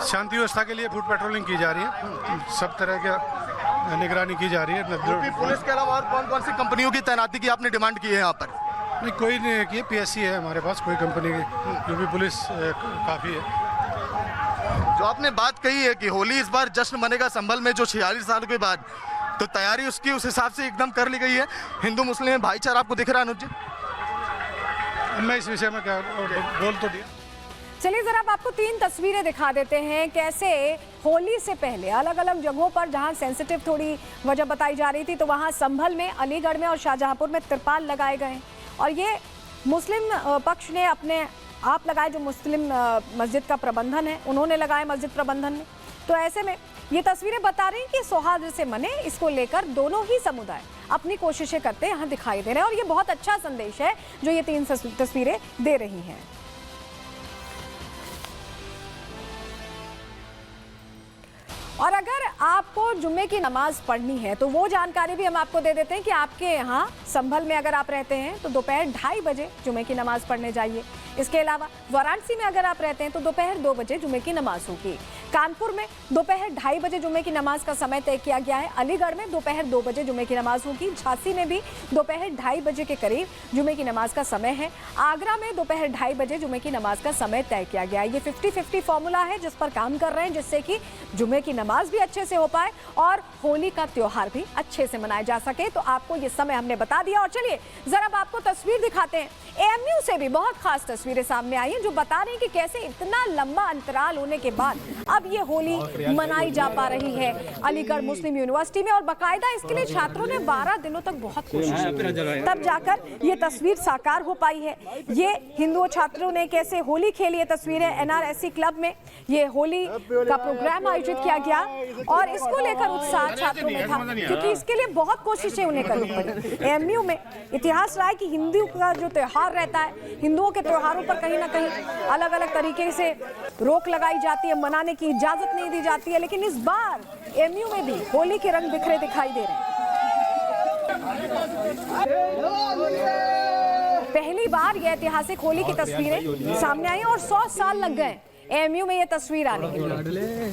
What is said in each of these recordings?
शांति व्यवस्था के लिए फुट पेट्रोलिंग की जा रही है, सब तरह का निगरानी की जा रही है। यूपी पुलिस के अलावा और कौन कौन सी कंपनियों की तैनाती की आपने डिमांड की है यहाँ पर? नहीं, कोई नहीं की, पीएससी है हमारे पास, कोई कंपनी की, यूपी पुलिस काफ़ी है। जो आपने बात कही है कि होली इस बार जश्न मनेगा संभल में, जो 46 साल के बाद, तो तैयारी उसकी उस हिसाब से एकदम कर ली गई है। हिंदू मुस्लिम भाईचारा आपको दिख रहा है अनुज जी? मैं इस विषय में क्या बोल तो दिया। चलिए जरा अब आपको 3 तस्वीरें दिखा देते हैं कैसे होली से पहले अलग अलग जगहों पर जहां सेंसिटिव थोड़ी वजह बताई जा रही थी, तो वहां संभल में, अलीगढ़ में और शाहजहांपुर में तिरपाल लगाए गए। और ये मुस्लिम पक्ष ने अपने आप लगाए, जो मुस्लिम मस्जिद का प्रबंधन है उन्होंने लगाए मस्जिद प्रबंधन में। तो ऐसे में ये तस्वीरें बता रही हैं कि सौहार्द से मने, इसको लेकर दोनों ही समुदाय अपनी कोशिशें करते यहाँ दिखाई दे रहे हैं। और ये बहुत अच्छा संदेश है जो ये 3 तस्वीरें दे रही हैं। और अगर आपको जुम्मे की नमाज पढ़नी है तो वो जानकारी भी हम आपको दे देते हैं कि आपके यहाँ संभल में अगर आप रहते हैं तो दोपहर 2:30 बजे जुम्मे की नमाज पढ़ने जाइए। इसके अलावा वाराणसी में अगर आप रहते हैं तो दोपहर 2 बजे जुम्मे की नमाज होगी। कानपुर में दोपहर 2:30 बजे जुम्मे की नमाज का समय तय किया गया है। अलीगढ़ में दोपहर 2 बजे जुम्मे की नमाज होगी। झांसी में भी दोपहर 2:30 बजे के करीब जुम्मे की नमाज का समय है। आगरा में दोपहर 2:30 बजे जुम्मे की नमाज का समय तय किया गया है। ये 50-50 फॉर्मूला है जिस पर काम कर रहे हैं, जिससे कि जुम्मे की नमाज भी अच्छे से हो पाए और होली का त्योहार भी अच्छे से मनाया जा सके। तो आपको ये समय हमने बता दिया। और चलिए जरा अब आपको तस्वीर दिखाते हैं। एएमयू से भी बहुत खास तस्वीरें सामने आई हैं जो बता रही हैं कि कैसे इतना लंबा अंतराल होने के बाद अब ये होली मनाई जा पा रही है अलीगढ़ मुस्लिम यूनिवर्सिटी में। और बाकायदा इसके लिए छात्रों ने 12 दिनों तक बहुत कोशिश की, तब जाकर ये तस्वीर साकार हो पाई है। ये हिंदू छात्रों ने कैसे होली खेली है तस्वीरें। एनआरएससी क्लब में ये होली का प्रोग्राम आयोजित किया गया और इसको लेकर उत्साह छात्रों में था, क्योंकि इसके लिए बहुत कोशिशें उन्हें करनी पड़ी। एएमयू में इतिहास रहा है कि हिंदू का जो त्योहार रहता है, हिंदुओं के त्योहारों पर कहीं ना कहीं अलग अलग तरीके से रोक लगाई जाती है, मनाने की इजाजत नहीं दी जाती है। लेकिन इस बार एएमयू में भी होली के रंग बिखरे दिखाई दे रहे हैं। पहली बार यह ऐतिहासिक होली की तस्वीरें सामने आई और 100 साल लग गए एएमयू में यह तस्वीर आने के लिए।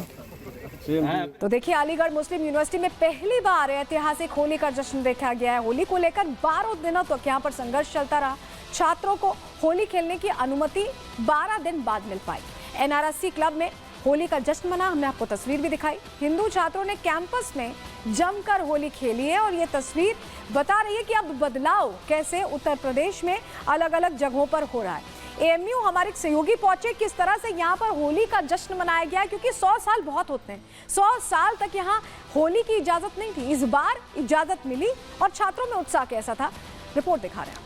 तो देखिए अलीगढ़ मुस्लिम यूनिवर्सिटी में पहली बार ऐतिहासिक होली का जश्न देखा गया है। होली को लेकर 12 दिनों तक यहाँ पर संघर्ष चलता रहा। छात्रों को होली खेलने की अनुमति 12 दिन बाद मिल पाई। एनआरएससी क्लब में होली का जश्न मना, हमने आपको तस्वीर भी दिखाई। हिंदू छात्रों ने कैंपस में जमकर होली खेली है और ये तस्वीर बता रही है कि अब बदलाव कैसे उत्तर प्रदेश में अलग अलग जगहों पर हो रहा है। एएमयू हमारे सहयोगी पहुंचे किस तरह से यहाँ पर होली का जश्न मनाया गया, क्योंकि 100 साल बहुत होते हैं। 100 साल तक यहाँ होली की इजाजत नहीं थी, इस बार इजाजत मिली और छात्रों में उत्साह कैसा था, रिपोर्ट दिखा रहे हैं।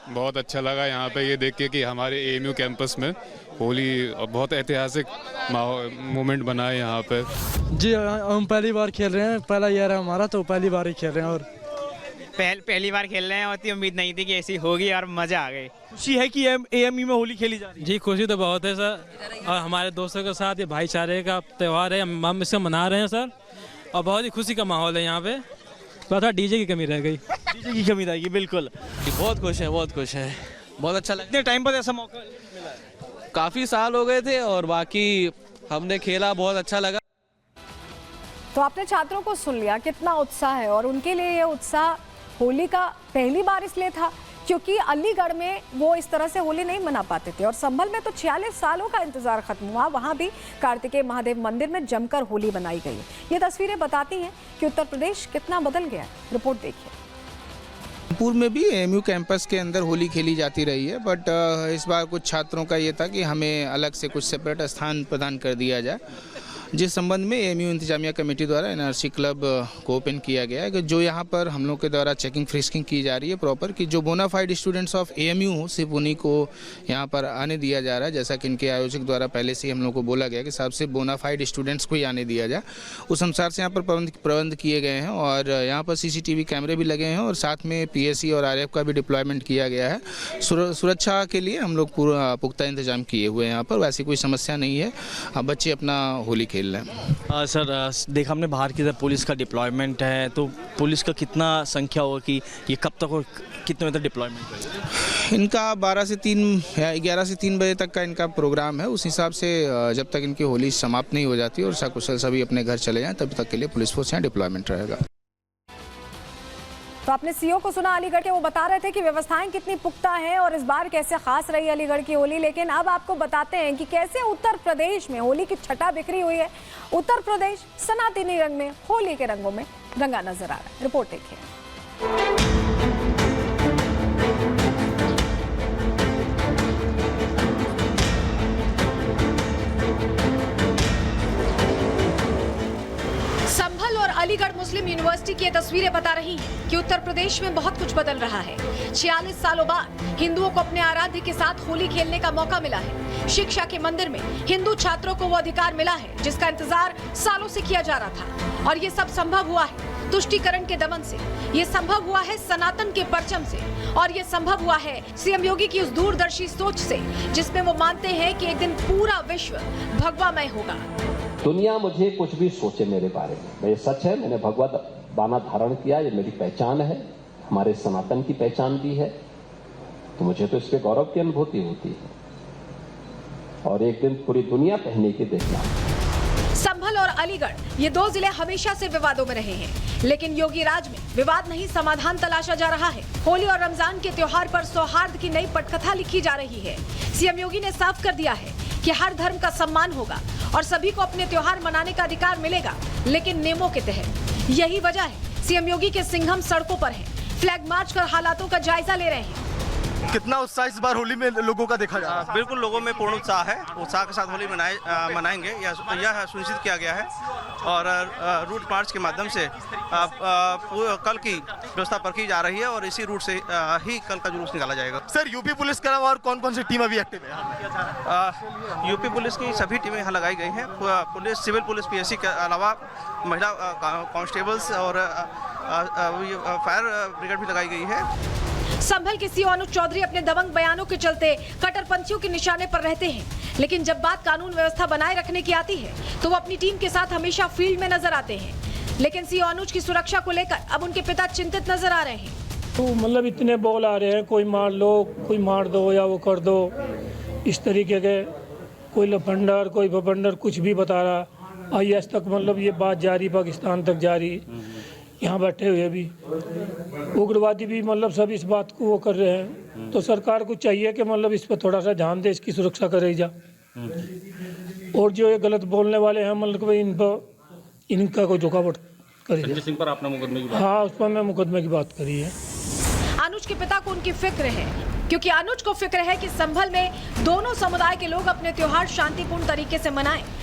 बहुत अच्छा लगा यहाँ पे ये देख के कि हमारे एएमयू कैंपस में होली बहुत ऐतिहासिक मोमेंट बना है यहाँ पे। जी हम पहली बार खेल रहे हैं, पहला ईयर है हमारा, तो पहली बार ही खेल रहे हैं और पहली बार खेल रहे हैं और इतनी उम्मीद नहीं थी कि ऐसी होगी और मजा आ गई। खुशी है कि एएमयू में होली खेली जा रही है। जी खुशी तो बहुत है सर, और हमारे दोस्तों के साथ ये भाईचारे का त्यौहार है, हम इसे मना रहे हैं सर, और बहुत ही खुशी का माहौल है यहाँ पे। थोड़ा डीजे की कमी रह गई, डीजे की कमी रहेगी बिल्कुल। बहुत खुश है, बहुत खुश है, बहुत अच्छा लगा। इतने टाइम पर ऐसा मौका मिला है? काफ़ी साल हो गए थे और बाकी हमने खेला, बहुत अच्छा लगा। तो आपने छात्रों को सुन लिया कितना उत्साह है, और उनके लिए ये उत्साह होली का पहली बार इसलिए था क्योंकि अलीगढ़ में वो इस तरह से होली नहीं मना पाते थे और संभल में तो 46 सालों का इंतजार खत्म हुआ। वहाँ भी कार्तिकेय महादेव मंदिर में जमकर होली बनाई गई। ये तस्वीरें बताती हैं कि उत्तर प्रदेश कितना बदल गया। रिपोर्ट देखिए। कानपुर में भी एएमयू कैंपस के अंदर होली खेली जाती रही है, बट इस बार कुछ छात्रों का ये था कि हमें अलग से कुछ सेपरेट स्थान प्रदान कर दिया जाए, जिस संबंध में एएमयू इंतजामिया कमेटी द्वारा एनआरएससी क्लब को ओपन किया गया है कि जो यहाँ पर हम लोग के द्वारा चेकिंग फ्रिस्किंग की जा रही है प्रॉपर, कि जो बोनाफाइड स्टूडेंट्स ऑफ एएमयू हो सिर्फ उन्हीं को यहाँ पर आने दिया जा रहा है, जैसा कि इनके आयोजक द्वारा पहले से ही हम लोग को बोला गया कि सबसे बोनाफाइड स्टूडेंट्स को ही आने दिया जाए। उस अनुसार से यहाँ पर प्रबंध किए गए हैं और यहाँ पर CCTV कैमरे भी लगे हैं और साथ में PSC और RF का भी डिप्लॉयमेंट किया गया है। सुरक्षा के लिए हम लोग पूरा पुख्ता इंतजाम किए हुए हैं यहाँ पर, वैसी कोई समस्या नहीं है। अब बच्चे अपना होली खेल सर देखा हमने बाहर की तरफ पुलिस का डिप्लॉयमेंट है, तो पुलिस का कितना संख्या होगा कि ये कब तक और कितने मतलब डिप्लॉयमेंट? इनका 12 से 3 या 11 से 3 बजे तक का इनका प्रोग्राम है। उस हिसाब से जब तक इनकी होली समाप्त नहीं हो जाती और सकुशल सभी अपने घर चले जाएं तब तक के लिए पुलिस फोर्स यहाँ डिप्लॉयमेंट रहेगा। तो आपने सीओ को सुना अलीगढ़ के, वो बता रहे थे कि व्यवस्थाएं कितनी पुख्ता हैं और इस बार कैसे खास रही अलीगढ़ की होली। लेकिन अब आपको बताते हैं कि कैसे उत्तर प्रदेश में होली की छटा बिखरी हुई है। उत्तर प्रदेश सनातनी रंग में, होली के रंगों में रंगा नजर आ रहा है। रिपोर्ट देखिए। संभल और अलीगढ़ मुस्लिम यूनिवर्सिटी की ये तस्वीरें बता रही हैं कि उत्तर प्रदेश में बहुत कुछ बदल रहा है। 46 सालों बाद हिंदुओं को अपने आराध्य के साथ होली खेलने का मौका मिला है। शिक्षा के मंदिर में हिंदू छात्रों को वो अधिकार मिला है जिसका इंतजार सालों से किया जा रहा था। और ये सब संभव हुआ है तुष्टीकरण के दमन से, ये संभव हुआ है सनातन के परचम से, और ये संभव हुआ है सीएम योगी की उस दूरदर्शी सोच से जिसमें वो मानते हैं कि एक दिन पूरा विश्व भगवामय होगा। दुनिया मुझे कुछ भी सोचे मेरे बारे में, ये सच है। मैंने भगवत बाना धारण किया, ये मेरी पहचान है, हमारे सनातन की पहचान भी है, तो मुझे तो इसके गौरव की अनुभूति होती है और एक दिन पूरी दुनिया पहने के देखना। संभल और अलीगढ़ ये दो जिले हमेशा से विवादों में रहे हैं, लेकिन योगी राज में विवाद नहीं समाधान तलाशा जा रहा है। होली और रमजान के त्योहार पर सौहार्द की नई पटकथा लिखी जा रही है। सीएम योगी ने साफ कर दिया है कि हर धर्म का सम्मान होगा और सभी को अपने त्योहार मनाने का अधिकार मिलेगा, लेकिन नियमों के तहत। यही वजह है सीएम योगी के सिंघम सड़कों पर हैं, फ्लैग मार्च कर हालातों का जायजा ले रहे हैं। कितना उत्साह इस बार होली में लोगों का देखा जा रहा है? बिल्कुल, लोगों में पूर्ण उत्साह है। उत्साह के साथ होली मनाएंगे, यह सुनिश्चित किया गया है। और रूट मार्च के माध्यम से कल की व्यवस्था पर की जा रही है और इसी रूट से ही कल का जुलूस निकाला जाएगा। सर, यूपी पुलिस के अलावा और कौन कौन सी टीम अभी एक्टिव है? यूपी पुलिस की सभी टीमें यहाँ लगाई गई हैं। पुलिस, सिविल पुलिस, पीएससी के अलावा महिला कांस्टेबल्स और फायर ब्रिगेड भी लगाई गई है। संभल के सीओ अनुज चौधरी अपने दबंग बयानों के चलते कट्टरपंथियों के निशाने पर रहते हैं, लेकिन जब बात कानून व्यवस्था बनाए रखने की आती है तो वो अपनी टीम के साथ हमेशा फील्ड में नजर आते हैं। लेकिन सीओ अनुज की सुरक्षा को लेकर अब उनके पिता चिंतित नजर आ रहे हैं। तो मतलब इतने बॉल आ रहे हैं, कोई मार लो, कोई मार दो या वो कर दो, इस तरीके के कोई लफंडर कोई भपंडर कुछ भी बता रहा। IAS तक मतलब ये बात जारी, पाकिस्तान तक जारी, यहाँ बैठे हुए भी उग्रवादी भी मतलब सब इस बात को वो कर रहे हैं। तो सरकार को चाहिए कि मतलब इस पर थोड़ा सा ध्यान दे, इसकी सुरक्षा करे जा। और जो ये गलत बोलने वाले हैं मतलब इन पर इनका कोई रुकावट करे। संजय सिंह पर आपने मुकदमे की बात? हाँ, उस पर मैं मुकदमे की बात करी है। अनुज के पिता को उनकी फिक्र है, क्योंकि अनुज को फिक्र है कि संभल में दोनों समुदाय के लोग अपने त्योहार शांतिपूर्ण तरीके से मनाएं